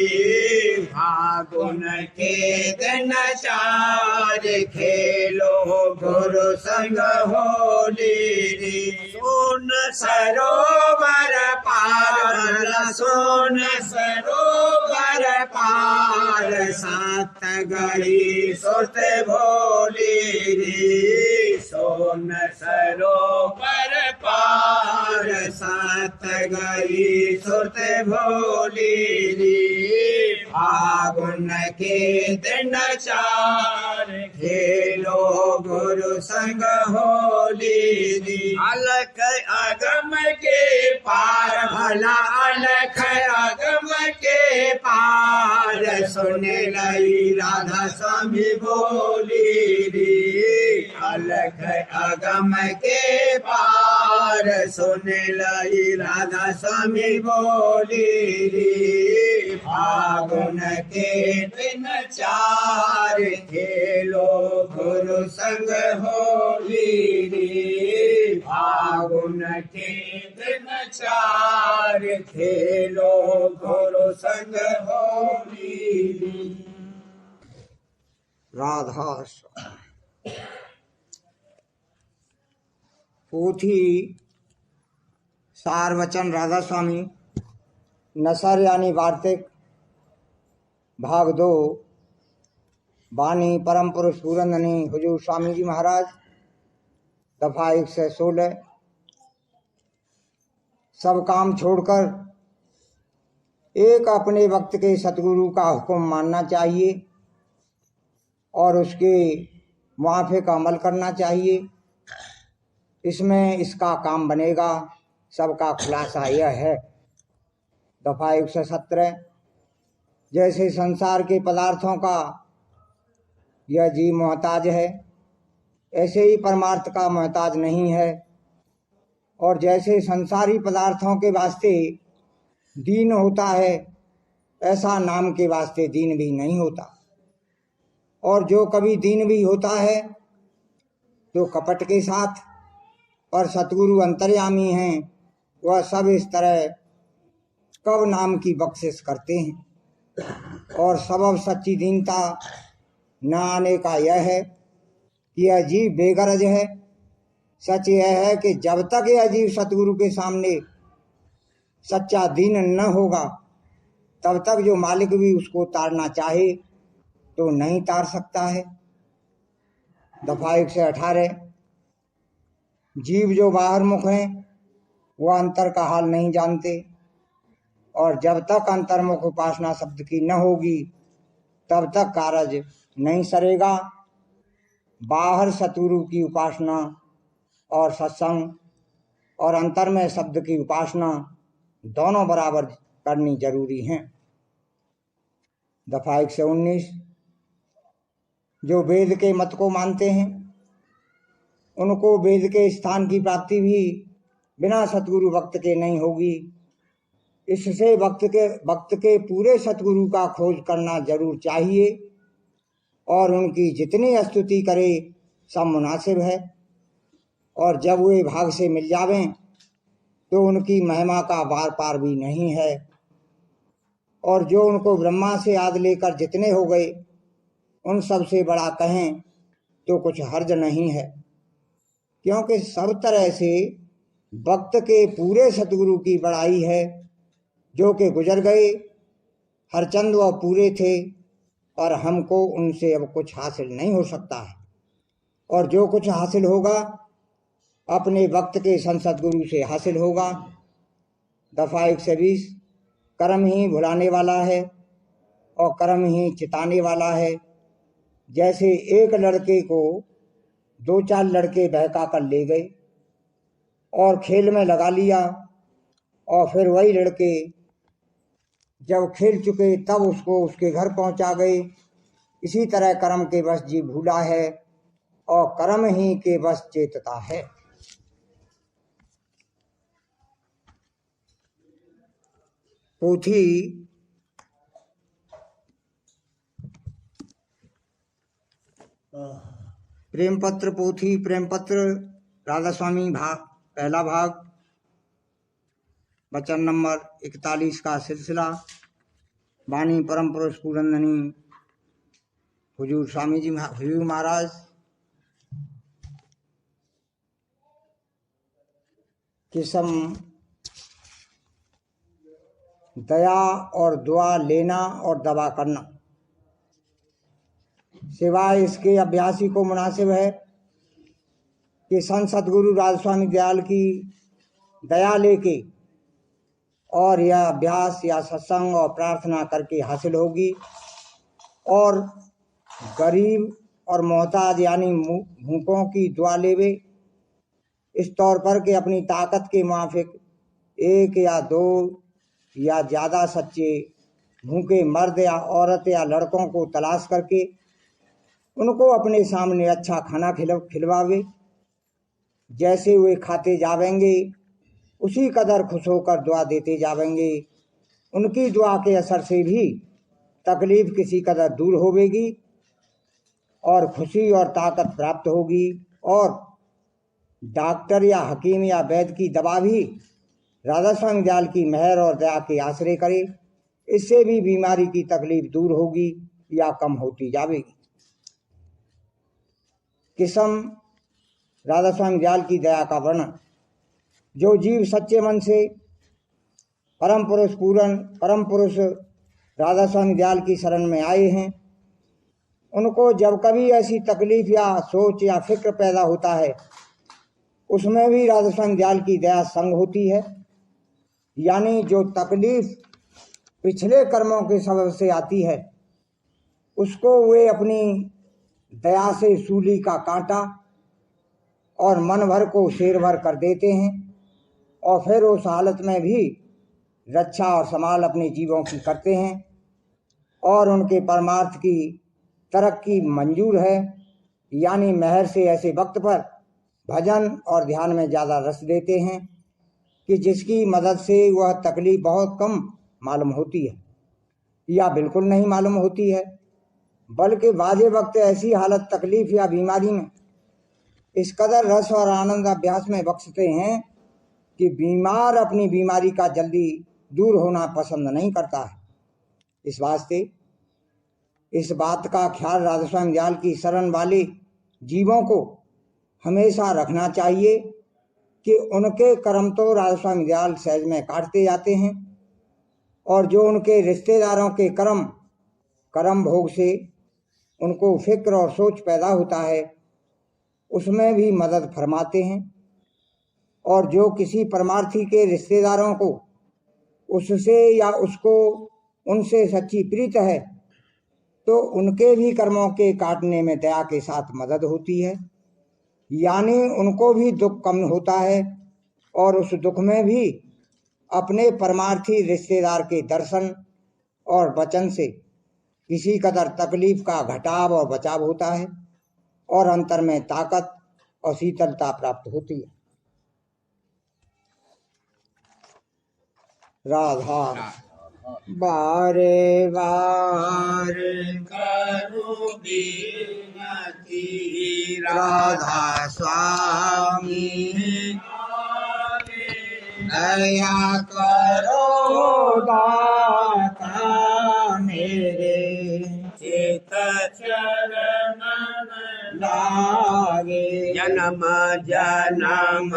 फागुन के दिन चार खेलो गुरु संग होली रे सोन सरोवर पार सोन सरोवर पार सात गई सुरत भोली रे सोन सरोवर पार सात गई सुरत भोली रे फागुन के दिन चार खेलो गुरु संग होली रे अलख अगम के पार भला अलख अगम के पार सुने लई राधा स्वामी बोली रे अलख अगम के पार चार सुन लाई राधा स्वामी बोली रे फागुन के दिन चार खेलो गुरु संग होली रे फागुन के दिन चार खेलो गुरु संग होली रे। राधा पोथी सार वचन राधा स्वामी नसर यानी वार्तिक भाग 2 वाणी परम पुरुष पूरननी हुजूर स्वामी जी महाराज दफा 116। सब काम छोड़कर एक अपने वक्त के सतगुरु का हुक्म मानना चाहिए और उसके मुआफिक अमल करना चाहिए। इसमें इसका काम बनेगा। सबका खुलासा यह है। दफा 117। जैसे संसार के पदार्थों का यह जीव मोहताज है, ऐसे ही परमार्थ का मोहताज नहीं है। और जैसे संसारी पदार्थों के वास्ते दीन होता है, ऐसा नाम के वास्ते दीन भी नहीं होता। और जो कभी दीन भी होता है तो कपट के साथ, और सतगुरु अंतर्यामी हैं, वह सब इस तरह कब नाम की बख्शिश करते हैं। और सबब सच्ची दीनता न आने का यह है कि यह जीव बेगरज है। सच यह है कि जब तक यह जीव सतगुरु के सामने सच्चा दीन न होगा, तब तक जो मालिक भी उसको तारना चाहे तो नहीं तार सकता है। दफा 118। जीव जो बाहर मुख हैं वह अंतर का हाल नहीं जानते, और जब तक अंतर्मुख उपासना शब्द की न होगी तब तक कारज नहीं सरेगा। बाहर सतगुरु की उपासना और सत्संग और अंतर में शब्द की उपासना दोनों बराबर करनी जरूरी हैं। दफा 119। जो वेद के मत को मानते हैं उनको वेद के स्थान की प्राप्ति भी बिना सतगुरु भक्त के नहीं होगी। इससे भक्त के पूरे सतगुरु का खोज करना जरूर चाहिए, और उनकी जितनी स्तुति करे सब मुनासिब है। और जब वे भाग से मिल जावें तो उनकी महिमा का बार पार भी नहीं है। और जो उनको ब्रह्मा से आदि लेकर जितने हो गए उन सब से बड़ा कहें तो कुछ हर्ज नहीं है, क्योंकि सब तरह से भक्त के पूरे सतगुरु की बड़ाई है। जो कि गुजर गए, हरचंद वह पूरे थे, और हमको उनसे अब कुछ हासिल नहीं हो सकता है। और जो कुछ हासिल होगा अपने वक्त के सतगुरु से हासिल होगा। दफा 120। कर्म ही भुलाने वाला है और कर्म ही चिताने वाला है। जैसे एक लड़के को 2-4 लड़के बहका कर ले गए और खेल में लगा लिया, और फिर वही लड़के जब खेल चुके तब उसको उसके घर पहुंचा गए। इसी तरह कर्म के वश जीव भूला है और कर्म ही के वश चेतता है। पोथी प्रेम पत्र पोथी प्रेम पत्र राधा स्वामी भाग पहला भाग वचन नंबर 41 का सिलसिला। वाणी परम पुरुष पूरननी हुजूर स्वामी जी हुजूर महाराज। किस्म दया और दुआ लेना और दवा करना। सिवाय इसके अभ्यासी को मुनासिब है कि संत सतगुरु राधा स्वामी दयाल की दया लेके और यह अभ्यास या सत्संग और प्रार्थना करके हासिल होगी। और गरीब और मोहताज यानी भूखों की दुआ लेवे, इस तौर पर कि अपनी ताकत के मुताबिक 1 या 2 या ज़्यादा सच्चे भूखे मर्द या औरत या लड़कों को तलाश करके उनको अपने सामने अच्छा खाना खिलवावे। जैसे वे खाते जावेंगे उसी कदर खुश होकर दुआ देते जावेंगे। उनकी दुआ के असर से भी तकलीफ किसी कदर दूर होवेगी और खुशी और ताकत प्राप्त होगी, और डॉक्टर या हकीम या वैद्य की दवा भी राधा स्वामी दयाल की मेहर और दया के आश्रय करे, इससे भी बीमारी की तकलीफ दूर होगी या कम होती जाएगी। किस्म राधा स्वामी दयाल की दया का वर्णन। जो जीव सच्चे मन से परम पुरुष राधा स्वामी दयाल की शरण में आए हैं, उनको जब कभी ऐसी तकलीफ या सोच या फिक्र पैदा होता है, उसमें भी राधा स्वामी दयाल की दया संग होती है। यानी जो तकलीफ पिछले कर्मों के सबब से आती है, उसको वे अपनी दया से सूली का कांटा और मन भर को शेर भर कर देते हैं, और फिर उस हालत में भी रक्षा और संभाल अपने जीवों की करते हैं, और उनके परमार्थ की तरक्की मंजूर है। यानी मेहर से ऐसे वक्त पर भजन और ध्यान में ज़्यादा रस देते हैं कि जिसकी मदद से वह तकलीफ बहुत कम मालूम होती है या बिल्कुल नहीं मालूम होती है, बल्कि बाजे वक्त ऐसी हालत तकलीफ या बीमारी में इस कदर रस और आनंद अभ्यास में बख्शते हैं कि बीमार अपनी बीमारी का जल्दी दूर होना पसंद नहीं करता है। इस वास्ते इस बात का ख्याल राधा स्वामी दयाल की शरण वाले जीवों को हमेशा रखना चाहिए कि उनके कर्म तो राधा स्वामी दयाल सहज में काटते जाते हैं, और जो उनके रिश्तेदारों के कर्म भोग से उनको फिक्र और सोच पैदा होता है, उसमें भी मदद फरमाते हैं। और जो किसी परमार्थी के रिश्तेदारों को उससे या उसको उनसे सच्ची प्रीत है, तो उनके भी कर्मों के काटने में दया के साथ मदद होती है। यानी उनको भी दुख कम होता है, और उस दुख में भी अपने परमार्थी रिश्तेदार के दर्शन और वचन से किसी कदर तकलीफ का घटाव और बचाव होता है, और अंतर में ताकत और शीतलता प्राप्त होती है। राधा बारे बार करूं विनती, राधा स्वामी दया करो दाता मेरे, चित चरण लागे, जन्म जन्म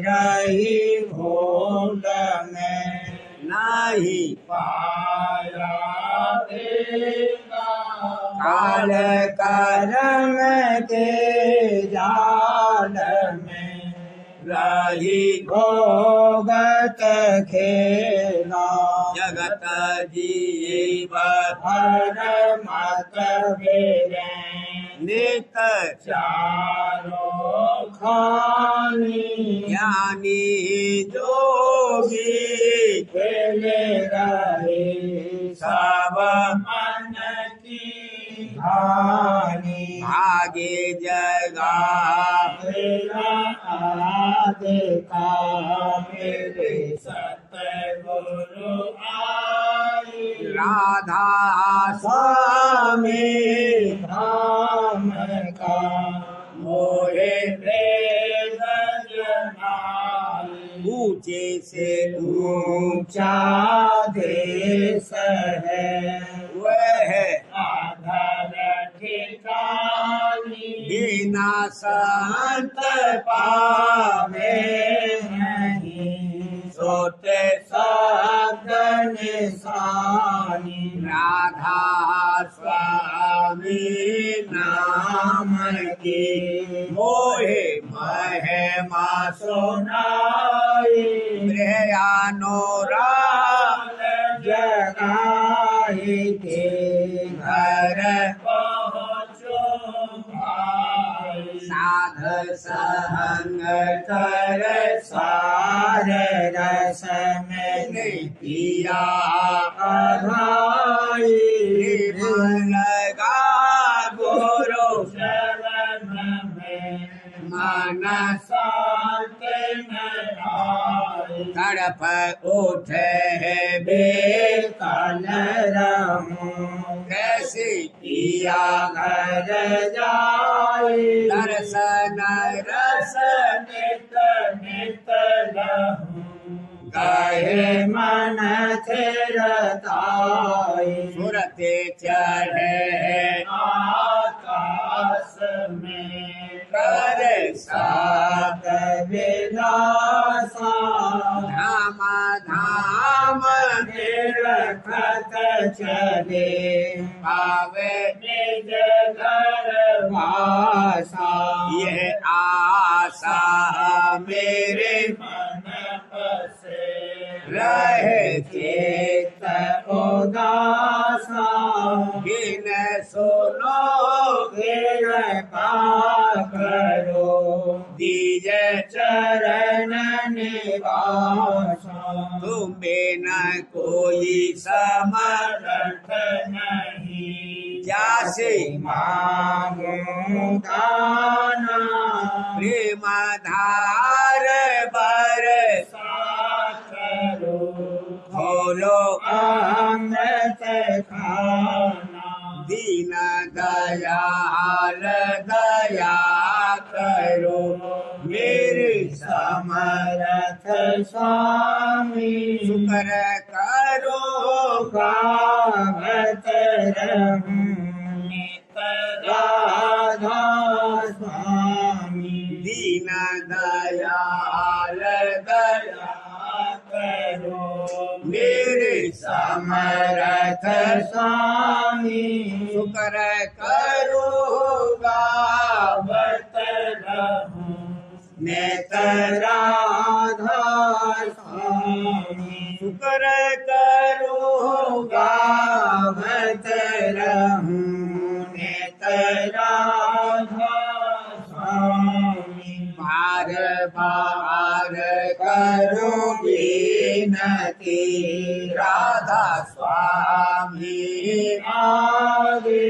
रही भूल में नहीं पाया देगा, काल कर्म के जाल में रही भोगत खेला, जगत जीव हर मत बेरे नित चारों खानी, ज्ञानी जोगी खेले रहे सब मन की हानि, भागे जगा मेरा आदि का मेरे सतगुरु आई, राधा स्वामी धाम का मोहे वेद जनाई, ऊंचे से ऊंचा देश है वह आधार ठिकानी, बिना संत पावे नहीं सोते शब्द निशानी, राधा स्वामी नाम की मोहे महिमा सुनाई, प्रियानोरा जगाई के घर पहुँचो भाई, साध संग कर सारे रस में किया अघाई, लगा गुरु शरण में मन सा तड़प उठे बेकल रहूं कैसे पिया घर जाए दर्शन रस नित नित रहूं कहे मन थिरताई सुरते चढ़े आकाश में कर सात विलासा धाम धाम निरखत चले पावे निज घर वासा ये आशा मेरे मन बसे रहे चित उदासा बिन सुनो कृपा करो दीज चरण निवासा तुम बिन कोई समर्थ समर्थ नहीं जासे मांगो दाना प्रेम धार बर साकरो खोलो अमृत खाना दीन दयाल दया करो मेरे समर्थ स्वामी शुक्र करो गावत रहूं नित राधा स्वामी दीन दयाल दया करो मेरे समर्थ स्वामी शुक्र करो गावत रहूं नित राधा स्वामी शुक्र करो गावत रहूं नित राधा स्वामी बार बार करो विनती राधा स्वामी आगे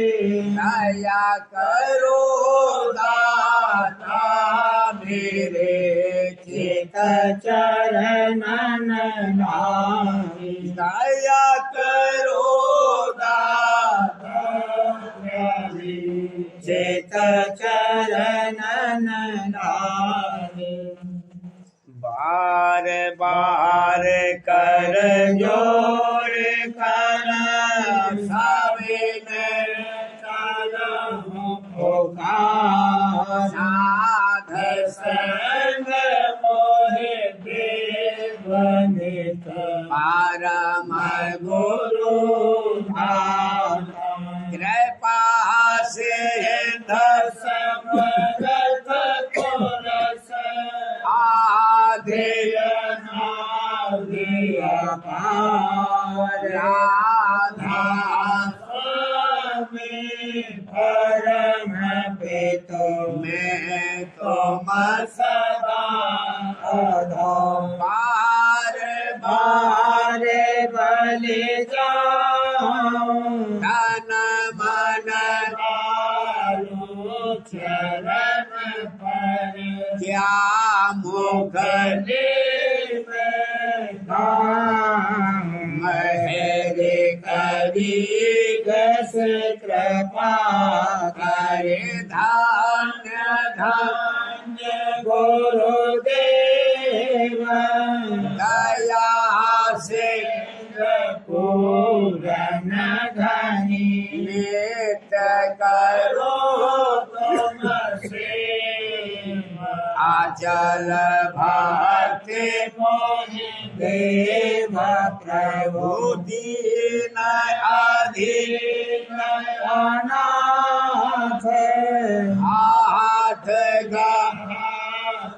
दया करो दाता मेरे चित चरणन लागी दया करो दाता चित चरणन लागी बार बार कर जोर कर साविन पुकार साध संग मोहे देवनित परम गुरु धाता कृपा से समरथ पुरस आधे राधा स्वामी परम पितो मैं तुम सदा अधो बार बार बारे बलि जाऊं तन मन आलू चरण पर क्या मुख मेरे करी गस कृपा करे धान्य धान्य गुरुदेव दया से पूरन धनी नित्य करो तुम से आचल भक्ति मोहि देव प्रभु दीन अधीन अनाथ हाथ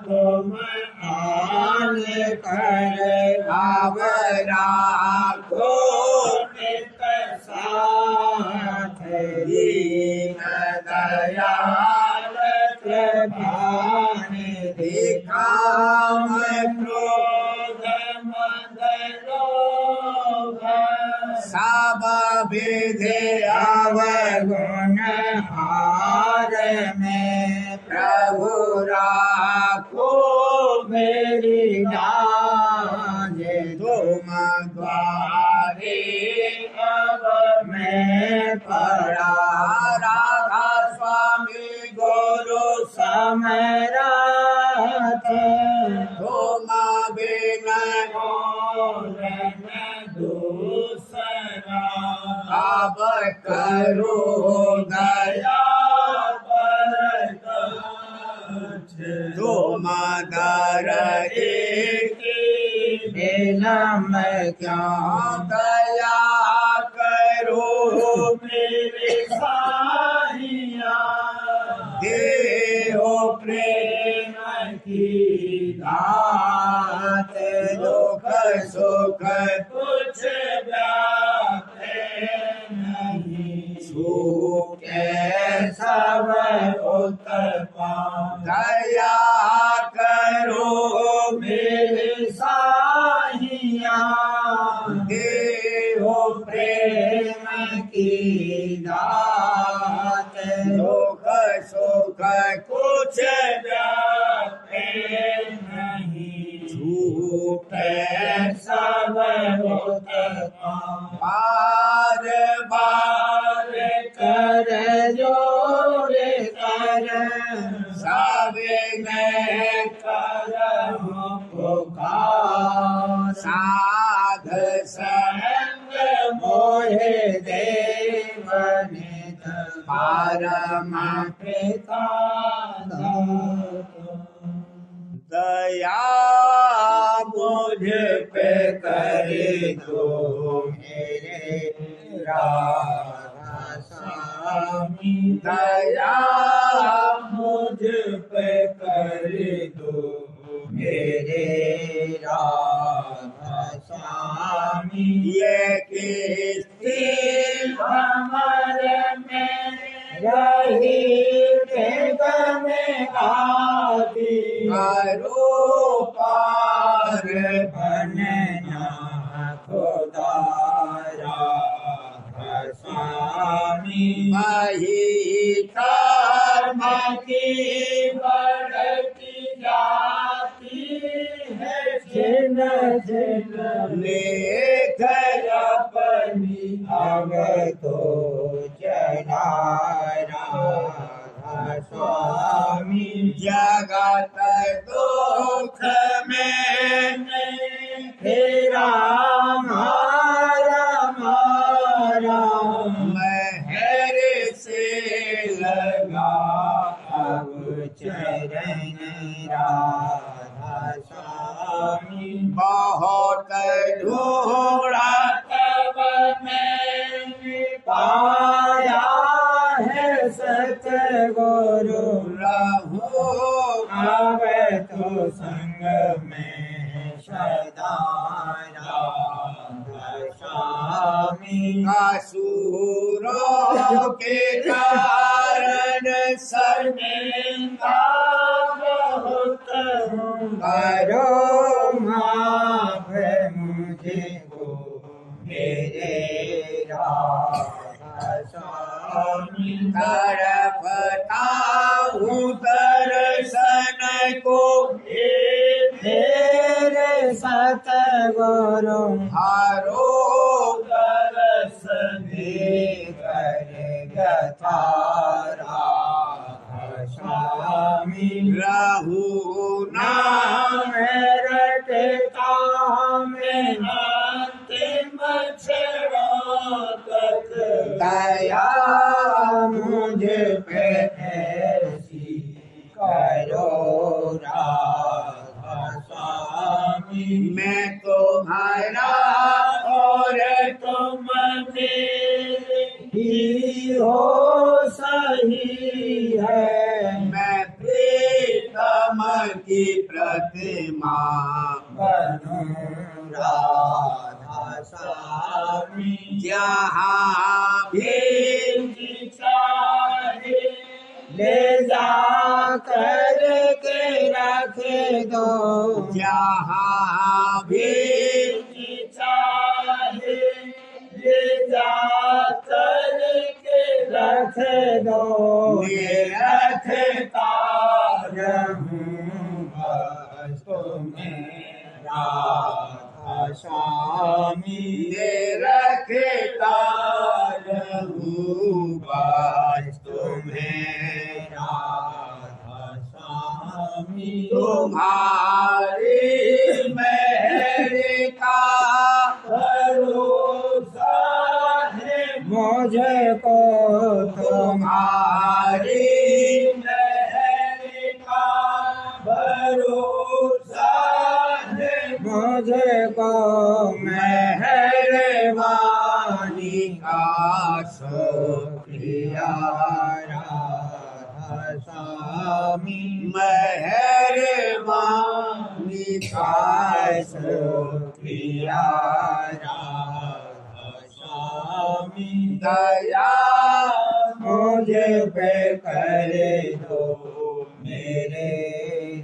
तुम आन कर आवरा को नित साथ दीन दयाल कृपानिधि काम क्रोध मद लोभ सब विधि अवगुण हार में प्रभु राखो मेरी लाज तुम द्वारे अब मैं पड़ा राधा स्वामी गुरु समराथ तुम बिन और न दूसरा अब करो दया पर तुम दर एक बिना मैं क्या दया करो मेरे साहिया देहो प्रेम की दात दुख सुख कुछ व्यापे नहीं छूटे सब उत्पा दया करो मेरे साहिया देहो प्रेम की दात दुख सुख कुछ व्यापे नहीं छूटे सब उत्पा बार बार कर जोड़ कर सबे में करम पुकार साध संग मोहे देव नित परम पिता दया मुझ पे करे दो मेरे राधा स्वामी दया मुझ पे कर दो मेरे राधा स्वामी ये किस्ती हमारे में रही देव में आती करो पार बनना खुदारा स्वामी वही कर्म की बढ़ती जाती है छिन छिन लेख अपनी अब तो चला राधा स्वामी जगत दुख में तेरा मारा मारा महर से लगा अब चरण राधा स्वामी बहुत ढूंढा तब मैंने पाया है सतगुरु रहूं आवे तो संग में सदा राधा स्वामी असुरों के कारण शर्मिंदा बहुत हूँ करो माफ मुझे को मेरे राधा स्वामी तड़पता हूँ दर्शन को मेरे सतगुरु हारो दर्शन दे कर गतारा स्वामी रहू नाम नाम रटता में अंतिम क्षणों तक दया मुझ पे ऐसी करो राधा स्वामी मैं तुम्हारा और तुम मेरे ही हो सही है मैं प्रीतम की प्रतिमा बनूं राधा स्वामी जहाँ भी जी चाहे ले जा कर के रख दो जहाँ भी जी चाहे ले जा कर के रख दो ये रखता रहूं बस तुम्हें राधा स्वामी स्वामी ने रखता रहूं बाज तुम्हें राधा स्वामी तुम्हारी मेहर का भरोसा है मुझे को तुम्हारी मेहर का भरोसा है मुझे को मेहरबानी का शुक्रिया राधा स्वामी मेहरबानी का शुक्रिया राधा स्वामी दया मुझे पे करे दो मेरे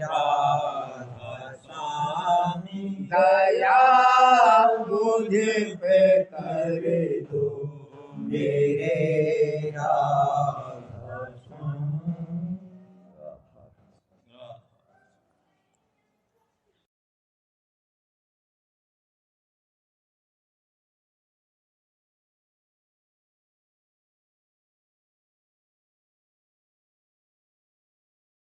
राधा स्वामी दया मुझे पे करे मेरे राधा